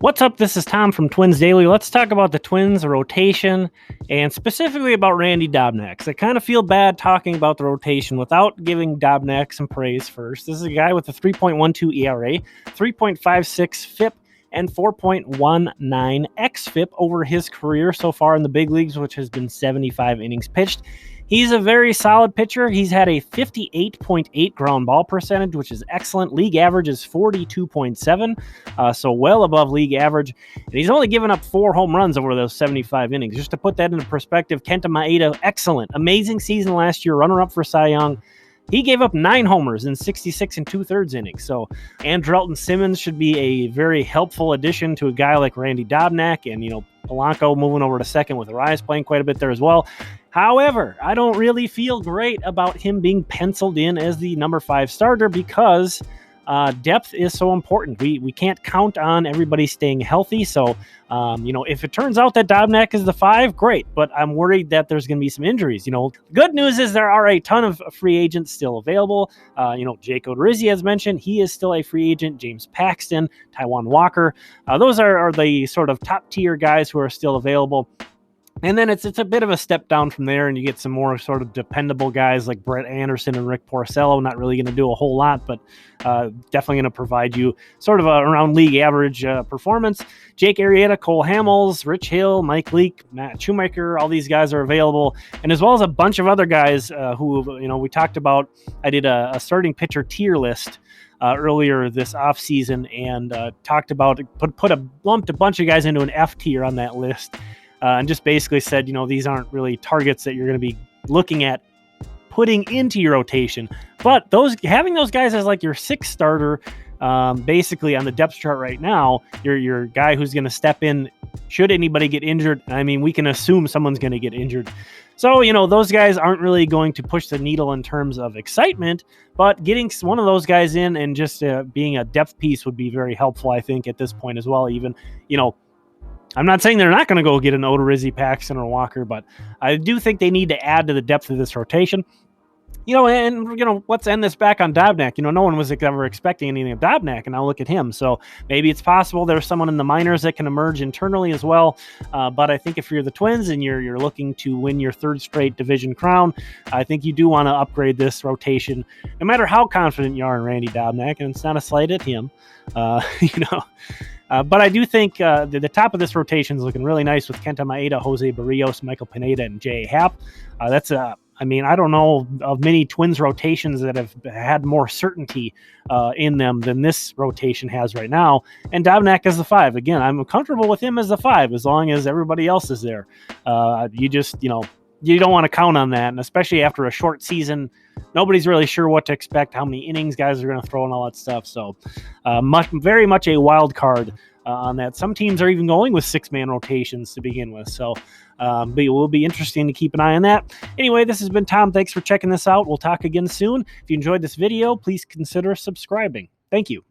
What's up? This is Tom from Twins Daily. Let's talk about the Twins rotation and specifically about Randy Dobnak. 'Cause I kind of feel bad talking about the rotation without giving Dobnak some praise first. This is a guy with a 3.12 ERA, 3.56 FIP, and 4.19 xFIP over his career so far in the big leagues, which has been 75 innings pitched. He's a very solid pitcher. He's had a 58.8 ground ball percentage, which is excellent. League average is 42.7, so well above league average. And he's only given up 4 home runs over those 75 innings. Just to put that into perspective, Kenta Maeda, excellent, amazing season last year, runner-up for Cy Young. He gave up 9 homers in 66 2/3 innings. So Andrelton Simmons should be a very helpful addition to a guy like Randy Dobnak, and Polanco moving over to second with Arias playing quite a bit there as well. However, I don't really feel great about him being penciled in as the number 5 starter because depth is so important. We can't count on everybody staying healthy. So, if it turns out that Dobnak is the 5, great. But I'm worried that there's going to be some injuries. Good news is there are a ton of free agents still available. Jake Odorizzi, as mentioned, he is still a free agent. James Paxton, Taijuan Walker. Those are the sort of top tier guys who are still available. And then it's a bit of a step down from there, and you get some more sort of dependable guys like Brett Anderson and Rick Porcello. Not really going to do a whole lot, but definitely going to provide you sort of around league average performance. Jake Arrieta, Cole Hamels, Rich Hill, Mike Leake, Matt Shoemaker, all these guys are available, and as well as a bunch of other guys who we talked about. I did a starting pitcher tier list earlier this offseason and talked about lumped a bunch of guys into an F tier on that list. And just basically said, these aren't really targets that you're going to be looking at putting into your rotation. But having those guys as like your 6th starter, basically on the depth chart right now, your guy who's going to step in should anybody get injured. I mean, we can assume someone's going to get injured. So, those guys aren't really going to push the needle in terms of excitement, but getting one of those guys in and just being a depth piece would be very helpful, I think, at this point as well. Even, I'm not saying they're not going to go get an Odorizzi, Paxton, or Walker, but I do think they need to add to the depth of this rotation. Let's end this back on Dobnak. No one was ever expecting anything of Dobnak, and now look at him. So maybe it's possible there's someone in the minors that can emerge internally as well. But I think if you're the Twins and you're looking to win your 3rd straight division crown, I think you do want to upgrade this rotation, no matter how confident you are in Randy Dobnak, and it's not a slight at him. But I do think the top of this rotation is looking really nice with Kenta Maeda, Jose Berrios, Michael Pineda, and J. Happ. I don't know of many Twins rotations that have had more certainty in them than this rotation has right now. And Dobnak is the 5. Again, I'm comfortable with him as the 5 as long as everybody else is there. You don't want to count on that, and especially after a short season, nobody's really sure what to expect, how many innings guys are going to throw and all that stuff. So very much a wild card on that. Some teams are even going with 6-man rotations to begin with. So but it will be interesting to keep an eye on that. Anyway, this has been Tom. Thanks for checking this out. We'll talk again soon. If you enjoyed this video, please consider subscribing. Thank you.